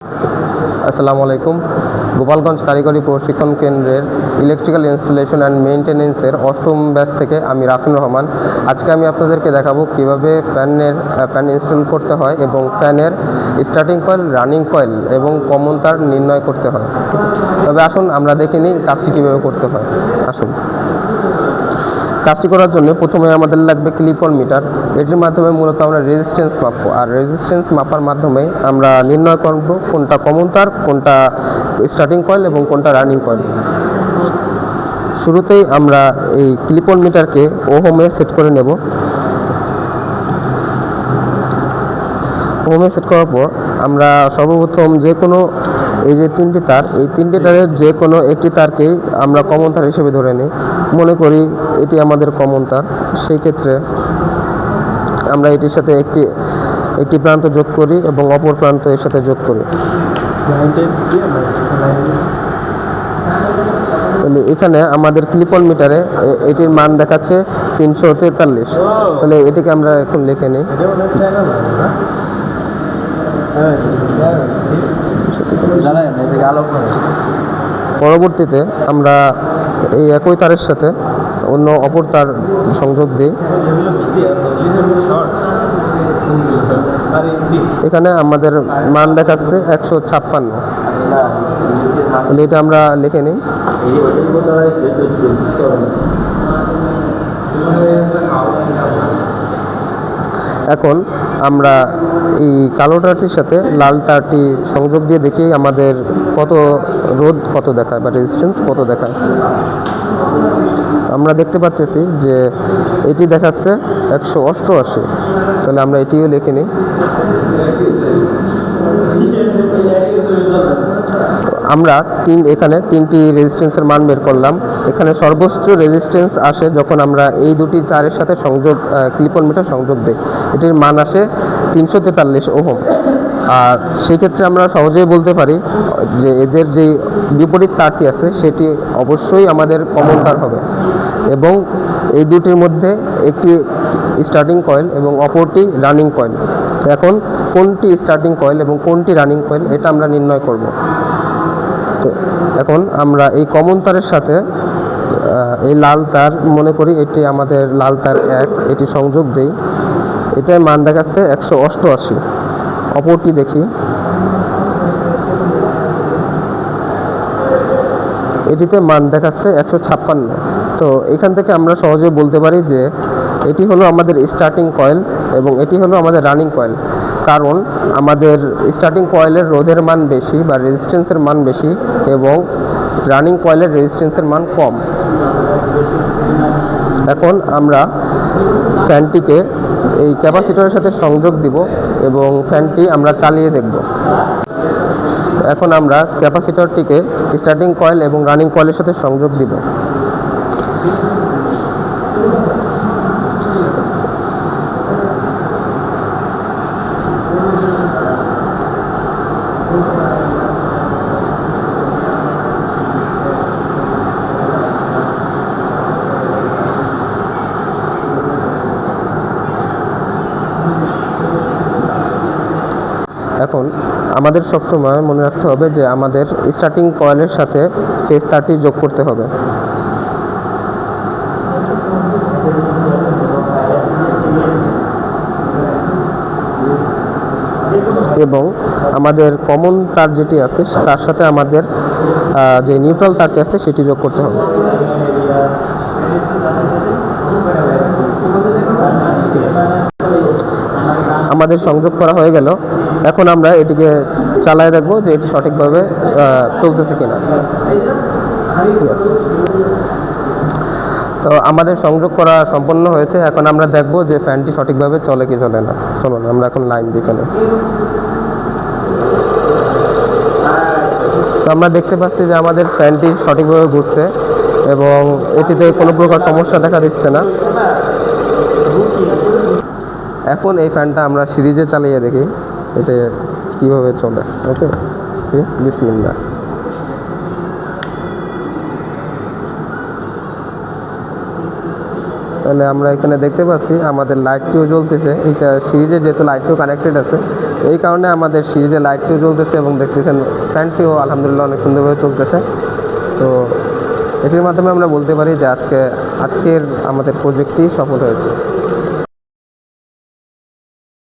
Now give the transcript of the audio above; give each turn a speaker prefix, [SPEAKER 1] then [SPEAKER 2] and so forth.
[SPEAKER 1] আসসালামু আলাইকুম। গোপালগঞ্জ কারিগরি প্রশিক্ষণ কেন্দ্রের ইলেকট্রিক্যাল ইনস্টলেশন অ্যান্ড মেইনটেনেন্সের অষ্টম ব্যাচ থেকে আমি রাফিন রহমান। আজকে আমি আপনাদেরকে দেখাবো কিভাবে ফ্যান ইনস্টল করতে হয় এবং ফ্যানের স্টার্টিং কয়েল, রানিং কয়েল এবং কমন তার নির্ণয় করতে হয়। তবে আসুন আমরা দেখে নিই কাজটি কীভাবে করতে হয়। আসুন, কাজটি করার জন্য প্রথমে আমাদের লাগবে ক্লিপ-অন মিটার। এটির মাধ্যমে মূলত আমরা রেজিস্ট্যান্স মাপবো, আর রেজিস্ট্যান্স মাপার মাধ্যমে আমরা নির্ণয় করব কোনটা কমন তার, কোনটা স্টার্টিং কয়েল এবং কোনটা রানিং কয়েল। শুরুতেই আমরা এই ক্লিপ-অন মিটারকে ওহমে সেট করে নেব। ওহমে সেট করার পর আমরা সর্বপ্রথম যে কোনো এই যে তিনটি তার, এই তিনটি তারের যে কোনো একটি তারকেই আমরা কমন তার হিসেবে ধরে নিই। মনে করি এটি আমাদের কমন তার, সেই ক্ষেত্রে আমরা এটির সাথে একটি প্রান্ত যোগ করি এবং অপর প্রান্ত এর সাথে যোগ করি। তাহলে এখানে আমাদের ক্লিপ-অন মিটারে এটির মান দেখাচ্ছে 343। তাহলে এটিকে আমরা এখন লিখে নিই। পরবর্তীতে আমরা এই একই তারের সাথে অন্য অপর তার সংযোগ দিই। এখানে আমাদের মান দেখাচ্ছে 156। তাহলে এটা আমরা লিখে নিই। এখন আমরা এই কালো তারটির সাথে লাল তারটি সংযোগ দিয়ে দেখি আমাদের কত রোধ কত দেখায় বা রেজিস্ট্যান্স কত দেখায়। আমরা দেখতে পাচ্ছি যে এটি দেখাচ্ছে 188। তাহলে আমরা এটিও লিখে নিই। আমরা এখানে তিনটি রেজিস্ট্যান্সের মান বের করলাম। এখানে সর্বোচ্চ রেজিস্ট্যান্স আসে যখন আমরা এই দুটি তারের সাথে ক্লিপ-অন মিটার সংযোগ দিই। এটির মান আসে 343 ওহম। আর সেই ক্ষেত্রে আমরা সহজেই বলতে পারি যে এদের যে বিপরীত তারটি আছে সেটি অবশ্যই আমাদের কমন তার হবে এবং এই দুটির মধ্যে একটি স্টার্টিং কয়েল এবং অপরটি রানিং কয়েল। এখন কোনটি স্টার্টিং কয়েল এবং কোনটি রানিং কয়েল এটা আমরা নির্ণয় করব। তো এখন আমরা এই কমন তারের সাথে এই লাল তার, মনে করি এটি আমাদের লাল তার 1, এটি সংযোগ দেই। এটার মান দেখাচ্ছে 188। অপরটি দেখি, এটিতে মান দেখাচ্ছে 156। তো এখান থেকে আমরা সহজে বলতে পারি যে এটি হলো আমাদের স্টার্টিং কয়েল এবং এটি হলো আমাদের রানিং কয়েল। কারণ আমাদের স্টার্টিং কয়েলের রোধের মান বেশি বা রেজিস্ট্যান্সের মান বেশি এবং রানিং কয়েলের রেজিস্ট্যান্সের মান কম। এখন আমরা ফ্যানটিকে এই ক্যাপাসিটরের সাথে সংযোগ দিব এবং ফ্যানটি আমরা চালিয়ে দেখব। এখন আমরা ক্যাপাসিটরটিকে স্টার্টিং কয়েল এবং রানিং কয়েলের সাথে সংযোগ দিব। এখন আমাদের সবসময় মনে রাখতে হবে যে আমাদের স্টার্টিং কয়েলের সাথে ফেজ তারটি যোগ করতে হবে এবং আমাদের কমন তার যেটি আছে তার সাথে আমাদের যে নিউট্রাল তারটি আছে সেটি যোগ করতে হবে। ঠিক আছে, আমাদের সংযোগ করা হয়ে গেল। এখন আমরা এটিকে চালায় দেখব যে এটি সঠিকভাবে চলতেছে কিনা। ঠিক আছে, তো আমাদের সংযোগ করা সম্পন্ন হয়েছে। এখন আমরা দেখব যে ফ্যানটি সঠিকভাবে চলে কি চলে না। চলুন আমরা এখন লাইন দিয়ে ফেলি। তো আমরা দেখতে পাচ্ছি যে আমাদের ফ্যানটি সঠিকভাবে ঘুরছে এবং এটিতে কোনো প্রকার সমস্যা দেখা দিচ্ছে না। এখন এই ফ্যানটা আমরা সিরিজে চালিয়ে দেখি এটা কিভাবে চলে। ওকে, বিসমিল্লাহ। তাহলে আমরা এখানে দেখতে পাচ্ছি আমাদের লাইটটিও জ্বলতেছে। এটা সিরিজে যেহেতু লাইটটিও কানেক্টেড আছে এই কারণে আমাদের সিরিজে লাইটটিও জ্বলতেছে এবং দেখতেছেন ফ্যানটিও আলহামদুলিল্লাহ অনেক সুন্দরভাবে চলতেছে। তো এটির মাধ্যমে আমরা বলতে পারি যে আজকের আমাদের প্রজেক্টটি সফল হয়েছে।